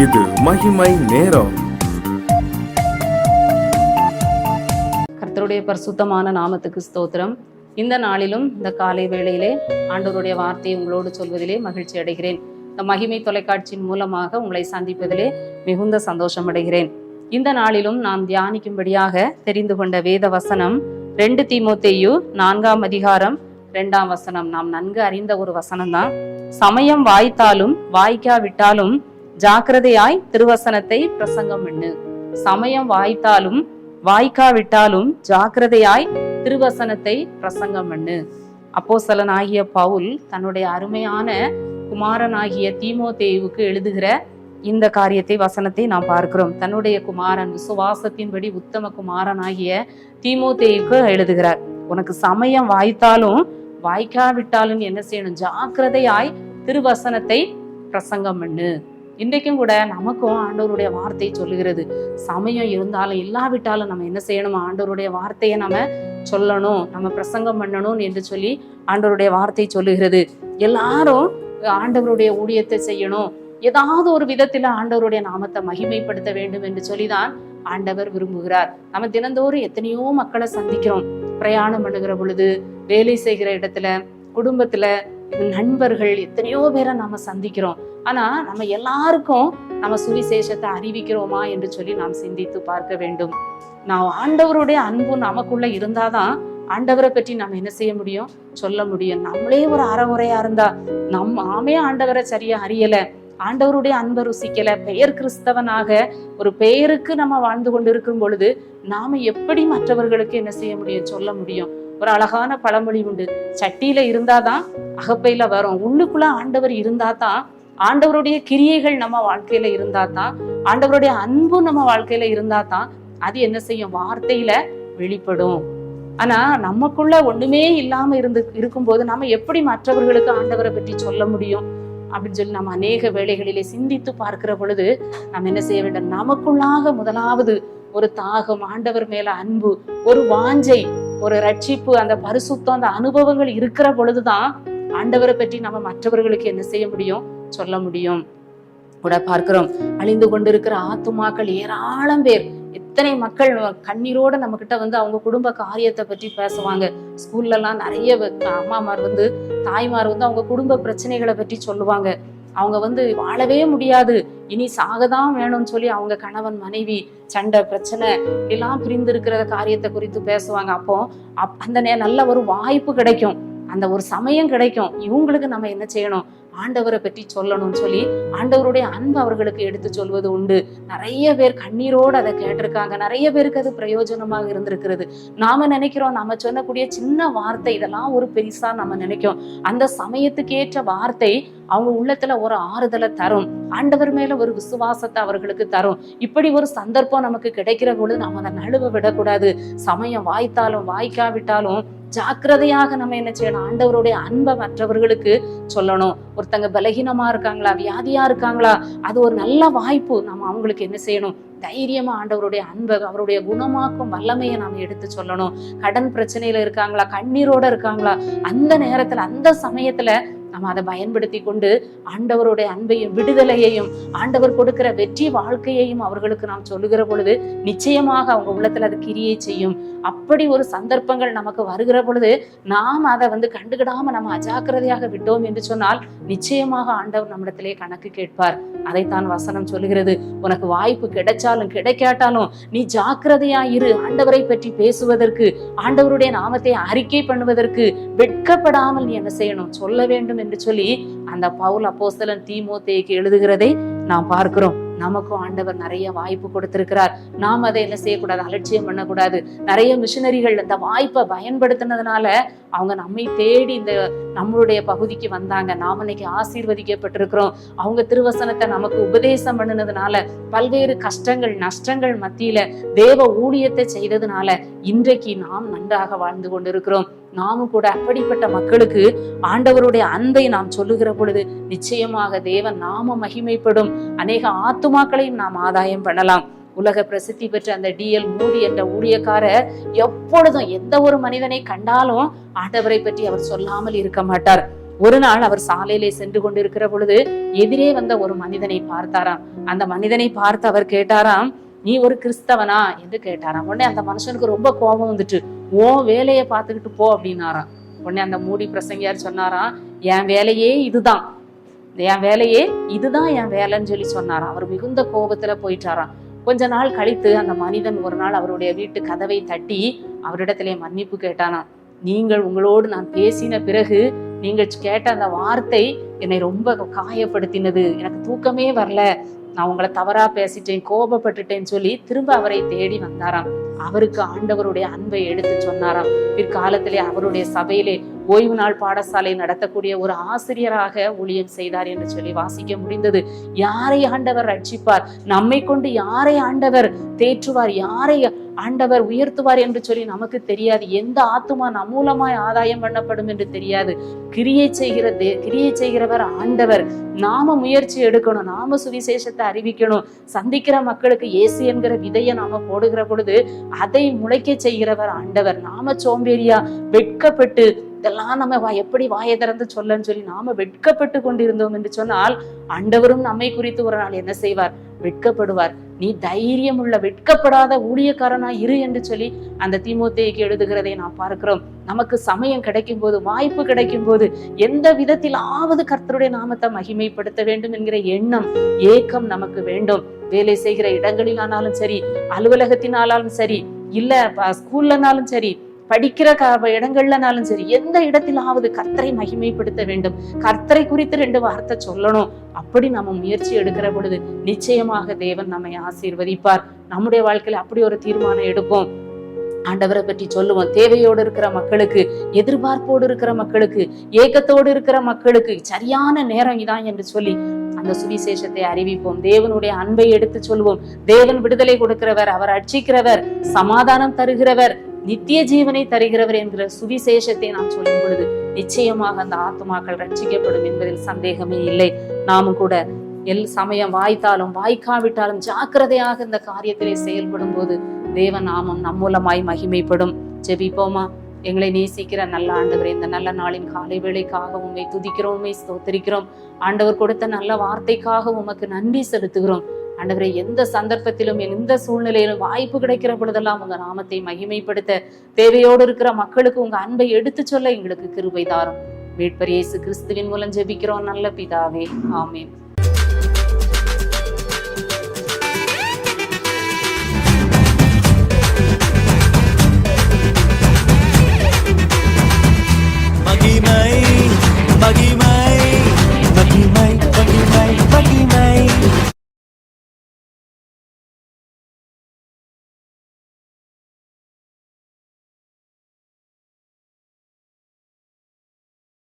இது மகிமை நேரம். கர்த்தருடைய பரிசுத்தமான நாமத்துக்கு ஸ்தோத்திரம். இந்த நாளிலும் இந்த காலை வேளையிலே ஆண்டவருடைய வார்த்தையை உங்களோடு சொல்வதிலே மகிழ்ச்சி அடைகிறேன். இந்த மகிமை தொலைக்காட்சியின் மூலமாக உங்களை சந்திப்பதிலே மிகுந்த சந்தோஷம் அடைகிறேன். இந்த நாளிலும் நாம் தியானிக்கும்படியாக தெரிந்து கொண்ட வேத வசனம் 2 தீமோத்தேயு 4ஆம் அதிகாரம் 2ஆம் வசனம். நாம் நன்கு அறிந்த ஒரு வசனம் தான். சமயம் வாய்த்தாலும் வாய்க்காவிட்டாலும் ஜாக்கிரதையாய் திருவசனத்தை பிரசங்கம் பண்ணு. சமயம் வாய்த்தாலும் வாய்க்காவிட்டாலும் ஜாக்கிரதையாய் திருவசனத்தை பிரசங்கம் பண்ணு. அப்போஸ்தலனாகிய பவுல் தன்னுடைய அருமையான குமாரனாகிய தீமோத்தேயுவுக்கு எழுதுகிற இந்த காரியத்தை வசனத்தை நாம் பார்க்கிறோம். தன்னுடைய குமாரன், விசுவாசத்தின்படி உத்தம குமாரனாகிய தீமோத்தேயுக்கு எழுதுகிறார். உனக்கு சமயம் வாய்த்தாலும் வாய்க்காவிட்டாலும் என்ன செய்யணும்? ஜாக்கிரதையாய் திருவசனத்தை பிரசங்கம் பண்ணு. இன்றைக்கும் கூட நமக்கும் ஆண்டவருடைய வார்த்தை சொல்லுகிறது. சமயம் இருந்தாலும் இல்லாவிட்டாலும் நம்ம என்ன செய்யணும்? ஆண்டவருடைய வார்த்தையை நம்ம சொல்லணும், நம்ம பிரசங்கம் பண்ணணும் என்று சொல்லி ஆண்டவருடைய வார்த்தை சொல்லுகிறது. எல்லாரும் ஆண்டவருடைய ஊழியத்தை செய்யணும், ஏதாவது ஒரு விதத்துல ஆண்டவருடைய நாமத்தை மகிமைப்படுத்த வேண்டும் என்று சொல்லிதான் ஆண்டவர் விரும்புகிறார். நம்ம தினந்தோறும் எத்தனையோ மக்களை சந்திக்கிறோம். பிரயாணம் பண்ணுகிற பொழுது, வேலை செய்கிற இடத்துல, குடும்பத்துல, நண்பர்கள், எத்தனையோ பேரை நாம சந்திக்கிறோம். ஆனா நம்ம எல்லாருக்கும் நம்ம சுவிசேஷத்தை அறிவிக்கிறோமா என்று சொல்லி நாம் சிந்தித்து பார்க்க வேண்டும். நான் ஆண்டவருடைய அன்பு நமக்குள்ள இருந்தாதான் ஆண்டவரை பற்றி நம்ம என்ன செய்ய முடியும்? சொல்ல முடியும். நம்மளே ஒரு அறகுறையா இருந்தா, நாமே ஆண்டவரை சரியா அறியல, ஆண்டவருடைய அன்பை ருசிக்கல, பெயர் கிறிஸ்தவனாக ஒரு பெயருக்கு நம்ம வாழ்ந்து கொண்டு இருக்கும் பொழுது நாம எப்படி மற்றவர்களுக்கு என்ன செய்ய முடியும்? சொல்ல முடியும். ஒரு அழகான பழமொழி உண்டு, சட்டியில இருந்தாதான் அகப்பையில வரும். உள்ளுக்குள்ள ஆண்டவர் இருந்தாதான், ஆண்டவருடைய கிரியைகள் நம்ம வாழ்க்கையில இருந்தாதான், ஆண்டவருடைய அன்பு நம்ம வாழ்க்கையில இருந்தாதான் அது என்ன செய்யும்? வார்த்தையில வெளிப்படும். ஆனா நமக்குள்ள ஒண்ணுமே இல்லாம இருக்கும்போது நம்ம எப்படி மற்றவர்களுக்கு ஆண்டவரை பற்றி சொல்ல முடியும் அப்படின்னு சொல்லி நம்ம அநேக வேளைகளிலே சிந்தித்து பார்க்கிற பொழுது நம்ம என்ன செய்ய வேண்டும்? நமக்குள்ளாக முதலாவது ஒரு தாகம், ஆண்டவர் மேல அன்பு, ஒரு வாஞ்சை, ஒரு ரட்சிப்பு, அந்த பரிசுத்தம், அந்த அனுபவங்கள் இருக்கிற பொழுதுதான் ஆண்டவரை பற்றி நம்ம மற்றவர்களுக்கு என்ன செய்ய முடியும்? சொல்ல முடியும். கூட பார்க்கிறோம், அழிந்து கொண்டிருக்கிற ஆத்துமாக்கள் ஏராளம் பேர், எத்தனை மக்கள் கண்ணீரோட நம்ம கிட்ட வந்து அவங்க குடும்ப காரியத்தை பற்றி பேசுவாங்க. ஸ்கூல்ல எல்லாம் நிறைய அம்மாமார் வந்து, தாய்மார் வந்து அவங்க குடும்ப பிரச்சனைகளை பற்றி சொல்லுவாங்க. அவங்க வந்து வாழவே முடியாது, இனி சாகதான் வேணும்னு சொல்லி அவங்க கணவன் மனைவி சண்டை பிரச்சனை எல்லாம் பிரிந்து இருக்கிற காரியத்தை குறித்து பேசுவாங்க. அப்போ அந்த நல்ல ஒரு வாய்ப்பு கிடைக்கும், அந்த ஒரு சமயம் கிடைக்கும். இவங்களுக்கு நம்ம என்ன செய்யணும்? ஆண்டவரை பற்றி சொல்லணும்னு சொல்லி ஆண்டவருடைய அன்பு அவர்களுக்கு எடுத்து சொல்வது உண்டு. நிறைய பேர் கண்ணீரோடு அதை கேட்டிருக்காங்க. நிறைய பேருக்கு அது பிரயோஜனமாக இருந்திருக்கிறது. நாம நினைக்கிறோம், நாம சொல்லக்கூடிய சின்ன வார்த்தை இதெல்லாம் ஒரு பெருசா நம்ம நினைக்கிறோம். அந்த சமயத்துக்கு ஏற்ற வார்த்தை அவங்க உள்ளத்துல ஒரு ஆறுதலை தரும், ஆண்டவர் மேல ஒரு விசுவாசத்தை அவர்களுக்கு தரும். இப்படி ஒரு சந்தர்ப்பம் நமக்கு கிடைக்கிற பொழுது நம்ம அதை நழுவ விடக்கூடாது. சமயம் வாய்த்தாலும் வாய்க்காவிட்டாலும் ஜாக்கிரதையாக நம்ம என்ன செய்யணும்? ஆண்டவருடைய அன்பை மற்றவர்களுக்கு சொல்லணும். ஒருத்தங்க பலகீனமா இருக்காங்களா, வியாதியா இருக்காங்களா, அது ஒரு நல்ல வாய்ப்பு. நம்ம அவங்களுக்கு என்ன செய்யணும்? தைரியமா ஆண்டவருடைய அன்பை, அவருடைய குணமாக்கும் வல்லமையை நாம எடுத்து சொல்லணும். கடன் பிரச்சனையில இருக்காங்களா, கண்ணீரோட இருக்காங்களா, அந்த நேரத்துல, அந்த சமயத்துல நம்ம அதை பயன்படுத்தி கொண்டு ஆண்டவருடைய அன்பையும் விடுதலையையும் ஆண்டவர் கொடுக்கிற வெற்றி வாழ்க்கையையும் அவர்களுக்கு நாம் சொல்லுகிற பொழுது நிச்சயமாக அவங்க உள்ளத்துல அது கிரியை செய்யும். அப்படி ஒரு சந்தர்ப்பங்கள் நமக்கு வருகிற பொழுது நாம் அதை வந்து கண்டுகிடாம நம்ம அஜாக்கிரதையாக விட்டோம் என்று சொன்னால் நிச்சயமாக ஆண்டவர் நம்மிடத்திலே கணக்கு கேட்பார். அதைத்தான் வசனம் சொல்லுகிறது. உனக்கு வாய்ப்பு கிடைச்சாலும் கிடைக்காட்டாலும் நீ ஜாக்கிரதையா இரு. ஆண்டவரை பற்றி பேசுவதற்கு, ஆண்டவருடைய நாமத்தை அறிக்கை பண்ணுவதற்கு வெட்கப்படாமல் நீ என்ன செய்யணும்? சொல்ல வேண்டும் என்று சொல்லி அந்த பவுல் அப்போஸ்தலன் தீமோத்தேயுக்கு எழுதுகிறதை நாம் பார்க்கிறோம். நமக்கும் ஆண்டவர் நிறைய வாய்ப்பு கொடுத்திருக்கிறார். நாம் அதை என்ன செய்யக்கூடாது? அலட்சியம் பண்ணக்கூடாது. நிறைய மிஷனரிகள் அந்த வாய்ப்பை பயன்படுத்தினதுனால அவங்க நம்மை தேடி இந்த நம்மளுடைய பகுதிக்கு வந்தாங்க. நாம் இன்னைக்கு ஆசீர்வதிக்கப்பட்டிருக்கிறோம். அவங்க திருவசனத்தை நமக்கு உபதேசம் பண்ணினதுனால, பல்வேறு கஷ்டங்கள் நஷ்டங்கள் மத்தியில தேவ ஊழியத்தை செய்ததுனால இன்றைக்கு நாம் நன்றாக வாழ்ந்து கொண்டிருக்கிறோம். நாமும் கூட அப்படிப்பட்ட மக்களுக்கு ஆண்டவருடைய அன்பை நாம் சொல்லுகிற பொழுது நிச்சயமாக தேவன் நாம மகிமைப்படும். அநேக ஆத்துமாக்களையும் நாம் ஆதாயம் பண்ணலாம். உலக பிரசித்தி பெற்ற அந்த D.L. மூடி என்ற ஊழியக்காரர் எப்பொழுதும் எந்த ஒரு மனிதனை கண்டாலும் ஆண்டவரை பற்றி அவர் சொல்லாமல் இருக்க மாட்டார். ஒரு நாள் அவர் சாலையிலே சென்று கொண்டிருக்கிற பொழுது எதிரே வந்த ஒரு மனிதனை பார்த்தாராம். அந்த மனிதனை பார்த்து அவர் கேட்டாராம், நீ ஒரு கிறிஸ்தவனா என்று கேட்டாராம். உடனே அந்த மனுஷனுக்கு ரொம்ப கோபம் வந்துட்டு, ஓ வேலையை பார்த்துக்கிட்டு போ அப்படின்னாராம். உடனே அந்த மூடி பிரசங்கியார் சொன்னாராம், என் வேலையே இதுதான், என் வேலையே இதுதான் என் வேலைன்னு சொல்லி சொன்னாராம். அவர் மிகுந்த கோபத்துல போயிட்டாராம். கொஞ்ச நாள் கழித்து அந்த மனிதன் ஒரு நாள் அவருடைய வீட்டு கதவை தட்டி அவரிடத்திலே மன்னிப்பு கேட்டானாம். நீங்கள் உங்களோடு நான் பேசின பிறகு நீங்கள் கேட்ட அந்த வார்த்தை என்னை ரொம்ப காயப்படுத்தினது, எனக்கு தூக்கமே வரல, நான் உங்களை தவறா பேசிட்டேன், கோபப்பட்டுட்டேன்னு சொல்லி திரும்ப அவரை தேடி வந்தாராம். அவருக்கு ஆண்டவருடைய அன்பை எடுத்து சொன்னாராம். பிற்காலத்திலே அவருடைய சபையிலே ஓய்வு நாள் பாடசாலை நடத்தக்கூடிய ஒரு ஆசிரியராக ஊழியம் செய்தார் என்று சொல்லி வாசிக்க முடிந்தது. யாரை ஆண்டவர் ரட்சிப்பார், நம்மை கொண்டு யாரை ஆண்டவர் தேற்றுவார், யாரை ஆண்டவர் உயர்த்துவார் என்று சொல்லி நமக்கு தெரியாது. எந்த ஆத்துமா நம் மூலமாய் ஆதாயம் பண்ணப்படும் என்று தெரியாது. கிரியை செய்கிறவர் ஆண்டவர். நாம முயற்சி எடுக்கணும், நாம சுவிசேஷத்தை அறிவிக்கணும். சந்திக்கிற மக்களுக்கு இயேசு என்கிற விதையை நாம போடுகிற பொழுது அதை முளைக்க செய்கிறவர் ஆண்டவர். நாம சோம்பேறியா வெட்கப்பட்டு இதெல்லாம் நம்ம எப்படி வாயை திறந்து சொல்லன்னு சொல்லி நாம வெட்கப்பட்டு கொண்டிருந்தோம் என்று சொன்னால் ஆண்டவரும் நம்மை குறித்து ஒரு நாள் என்ன செய்வார், வெட்கப்படுவார். நீ தைரியம் உள்ள வெட்கப்படாத ஊழியக்காரனா இரு என்று சொல்லி அந்த தீமோத்தேயுக்கு எழுதுகிறதை நாம் பார்க்கிறோம். நமக்கு சமயம் கிடைக்கும் போது, வாய்ப்பு கிடைக்கும் போது எந்த விதத்திலாவது கர்த்தருடைய நாமத்தை மகிமைப்படுத்த வேண்டும் என்கிற எண்ணம், ஏக்கம் நமக்கு வேண்டும். வேலை செய்கிற இடங்களிலானாலும் சரி, அலுவலகத்தினாலும் சரி, இல்ல ஸ்கூல்லனாலும் சரி, படிக்கிற இடங்கள்லனாலும் சரி, எந்த இடத்திலாவது கர்த்தரை மகிமைப்படுத்த வேண்டும், கர்த்தரை குறித்து 2 வார்த்தை சொல்லணும். அப்படி நம்ம முயற்சி எடுக்கிற பொழுது நிச்சயமாக தேவன் நம்மை ஆசீர்வதிப்பார். நம்முடைய வாழ்க்கையில அப்படி ஒரு தீர்மானம் எடுப்போம். ஆண்டவரை பற்றி சொல்லுவோம். தேவையோடு இருக்கிற மக்களுக்கு, எதிர்பார்ப்போடு இருக்கிற மக்களுக்கு, ஏக்கத்தோடு இருக்கிற மக்களுக்கு சரியான நேரம் இதான் என்று சொல்லி அந்த சுவிசேஷத்தை அறிவிப்போம். தேவனுடைய அன்பை எடுத்து சொல்லுவோம். தேவன் விடுதலை கொடுக்கிறவர், அவர் ரட்சிக்கிறவர், சமாதானம் தருகிறவர், நித்திய ஜீவனை தருகிறவர் என்கிற சுவிசேஷத்தை நாம் சொல்லும் பொழுது நிச்சயமாக அந்த ஆத்துமாக்கள் ரட்சிக்கப்படும் என்பதில் சந்தேகமே இல்லை. நாமும் கூட சமயம் வாய்த்தாலும் வாய்க்காவிட்டாலும் ஜாக்கிரதையாக இந்த காரியத்திலே செயல்படும் போது தேவ நாமம் நம் மூலமாய் மகிமைப்படும். ஜெபிப்போமா. எங்களை நேசிக்கிற நல்ல ஆண்டவரே, இந்த நல்ல நாளின் காலை வேளைக்காக உண்மை துதிக்கிறோம், உண்மை ஸ்தோத்திரிக்கிறோம். ஆண்டவர் கொடுத்த நல்ல வார்த்தைக்காக உமக்கு நன்றி செலுத்துகிறோம். ஆண்டவரே, எந்த சந்தர்ப்பத்திலும் எந்த சூழ்நிலையிலும் வாய்ப்பு கிடைக்கிற பொழுதெல்லாம் உங்க நாமத்தை மகிமைப்படுத்த, தேவையோடு இருக்கிற மக்களுக்கு உங்க அன்பை எடுத்து சொல்ல எங்களுக்கு கிருபை தாரும். மீட்பர் இயேசு கிறிஸ்துவின் மூலம் ஜெபிக்கிறோம் நல்ல பிதாவே, ஆமென்.